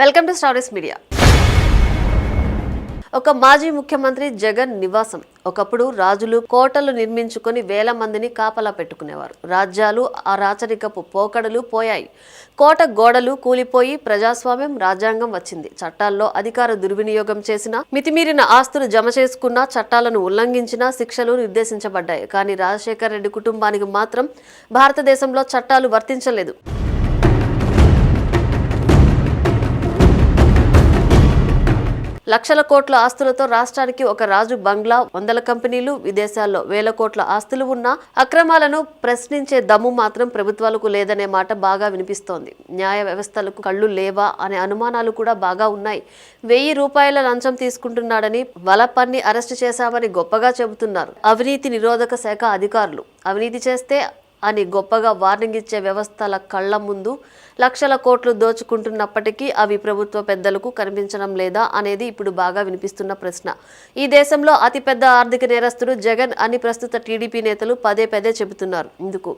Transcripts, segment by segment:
Welcome to స్టారీస్ media. ఒక మాజీ ముఖ్యమంత్రి జగన్ నివాసం. ఒకప్పుడు రాజులు కోటలు నిర్మించుకొని వేల మందిని కాపలా పెట్టుకునేవారు. రాజ్యాలు ఆ రాచరికపు పోకడలు పోయాయి. కోట గోడలు కూలిపోయి ప్రజాస్వామ్యం, రాజ్యాంగం వచ్చింది. చట్టాల్లో అధికార దుర్వినియోగం చేసినా, మితిమీరిన ఆస్తులు జమ చేసుకున్నా, చట్టాలను ఉల్లంఘించినా శిక్షలు నిర్దేశించబడ్డాయి. కానీ రాజశేఖర రెడ్డి కుటుంబానికి మాత్రం భారతదేశంలో చట్టాలు వర్తించలేదు. లక్షల కోట్ల ఆస్తులతో రాష్ట్రానికి ఒక రాజు బంగ్లా, వందల కంపెనీలు, విదేశాల్లో వేల కోట్ల ఆస్తులు ఉన్నా అక్రమాలను ప్రశ్నించే దమ్ము మాత్రం ప్రభుత్వాలకు లేదనే మాట బాగా వినిపిస్తోంది. న్యాయ వ్యవస్థలకు కళ్ళు లేవా అనే అనుమానాలు కూడా బాగా ఉన్నాయి. 1000 రూపాయల లంచం తీసుకుంటున్నాడని వలపన్ని అరెస్టు చేశామని గొప్పగా చెబుతున్నారు అవినీతి నిరోధక శాఖ అధికారులు. అవినీతి చేస్తే అని గొప్పగా వార్నింగ్ ఇచ్చే వ్యవస్థల కళ్ల ముందు లక్షల కోట్లు దోచుకుంటున్నప్పటికీ అవి ప్రభుత్వ పెద్దలకు కనిపించడం లేదా అనేది ఇప్పుడు బాగా వినిపిస్తున్న ప్రశ్న. ఈ దేశంలో అతిపెద్ద ఆర్థిక నేరస్తుడు జగన్ అని ప్రస్తుత టీడీపీ నేతలు పదే పదే చెబుతున్నారు. ఇందుకు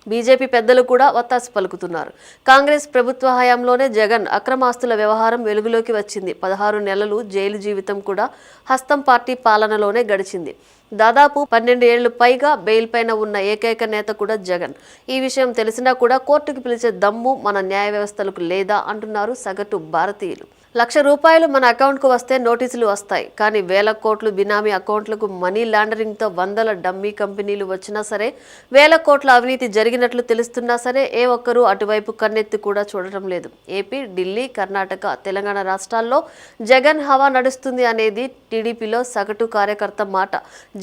బీజేపీ పెద్దలు కూడా వత్తాసు పలుకుతున్నారు. కాంగ్రెస్ ప్రభుత్వ హయాంలోనే జగన్ అక్రమాస్తుల వ్యవహారం వెలుగులోకి వచ్చింది. 16 నెలలు జైలు జీవితం కూడా హస్తం పార్టీ పాలనలోనే గడిచింది. దాదాపు 12 ఏళ్లు పైగా బెయిల్ పైన ఉన్న ఏకైక నేత కూడా జగన్. ఈ విషయం తెలిసినా కూడా కోర్టుకు పిలిచే దమ్ము మన న్యాయ వ్యవస్థలకు లేదా అంటున్నారు సగటు భారతీయులు. 1,00,000 రూపాయలు మన అకౌంట్కు వస్తే నోటీసులు వస్తాయి. కానీ వేల కోట్లు బినామీ అకౌంట్లకు మనీ లాండరింగ్తో వందల డమ్మీ కంపెనీలు వచ్చినా సరే, వేల కోట్ల అవినీతి జరిగినట్లు తెలుస్తున్నా సరే ఏ ఒక్కరూ అటువైపు కన్నెత్తి కూడా చూడటం లేదు. ఏపీ, ఢిల్లీ, కర్ణాటక, తెలంగాణ రాష్ట్రాల్లో జగన్ హవా నడుస్తుంది అనేది టీడీపీలో సగటు కార్యకర్త మాట.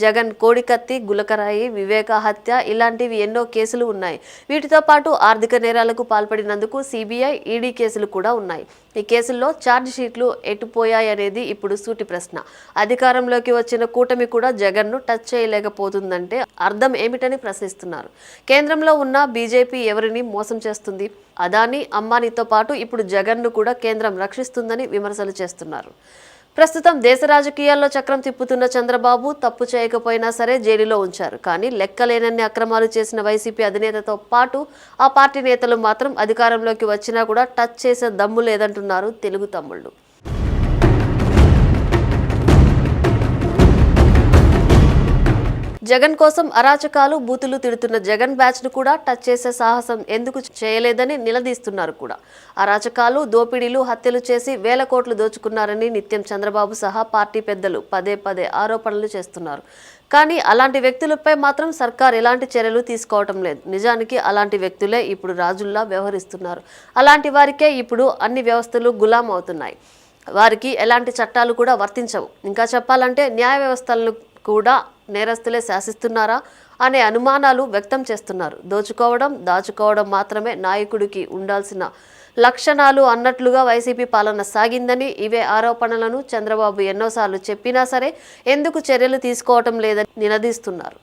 జగన్ కోడికత్తి, గులకరాయి, వివేక హత్య ఇలాంటివి ఎన్నో కేసులు ఉన్నాయి. వీటితో పాటు ఆర్థిక నేరాలకు పాల్పడినందుకు సిబిఐ, ఈడీ కేసులు కూడా ఉన్నాయి. ఈ కేసుల్లో ఛార్జ్ షీట్లు ఎటుపోయాయనేది ఇప్పుడు సూటి ప్రశ్న. అధికారంలోకి వచ్చిన కూటమి కూడా జగన్ను టచ్ చేయలేకపోతుందంటే అర్థం ఏమిటని ప్రశ్నిస్తున్నారు. కేంద్రంలో ఉన్న బీజేపీ ఎవరిని మోసం చేస్తుంది? అదానీ, అంబానీతో పాటు ఇప్పుడు జగన్ను కూడా కేంద్రం రక్షిస్తుందని విమర్శలు చేస్తున్నారు. ప్రస్తుతం దేశ రాజకీయాల్లో చక్రం తిప్పుతున్న చంద్రబాబు తప్పు చేయకపోయినా సరే జైలులో ఉంచారు. కానీ లెక్కలేనన్ని అక్రమాలు చేసిన వైసీపీ అధినేతతో పాటు ఆ పార్టీ నేతలు మాత్రం అధికారంలోకి వచ్చినా కూడా టచ్ చేసే దమ్ము లేదంటున్నారు తెలుగు తమ్ముళ్ళు. జగన్ కోసం అరాచకాలు, బూతులు తిడుతున్న జగన్ బ్యాచ్ ను కూడా టచ్ చేసే సాహసం ఎందుకు చేయలేదని నిలదీస్తున్నారు కూడా. అరాచకాలు, దోపిడీలు, హత్యలు చేసి వేల కోట్లు దోచుకున్నారని నిత్యం చంద్రబాబు సహా పార్టీ పెద్దలు పదే పదే ఆరోపణలు చేస్తున్నారు. కానీ అలాంటి వ్యక్తులపై మాత్రం సర్కార్ ఎలాంటి చర్యలు తీసుకోవటం లేదు. నిజానికి అలాంటి వ్యక్తులే ఇప్పుడు రాజుల్లా వ్యవహరిస్తున్నారు. అలాంటి వారికే ఇప్పుడు అన్ని వ్యవస్థలు గులాం అవుతున్నాయి. వారికి ఎలాంటి చట్టాలు కూడా వర్తించవు. ఇంకా చెప్పాలంటే న్యాయ వ్యవస్థలను కూడా నేరస్తులే శాసిస్తున్నారా అనే అనుమానాలు వ్యక్తం చేస్తున్నారు. దోచుకోవడం, దాచుకోవడం మాత్రమే నాయకుడికి ఉండాల్సిన లక్షణాలు అన్నట్లుగా వైసీపీ పాలన సాగిందని, ఇవే ఆరోపణలను చంద్రబాబు ఎన్నోసార్లు చెప్పినా సరే ఎందుకు చర్యలు తీసుకోవటం లేదని నిలదీస్తున్నారు.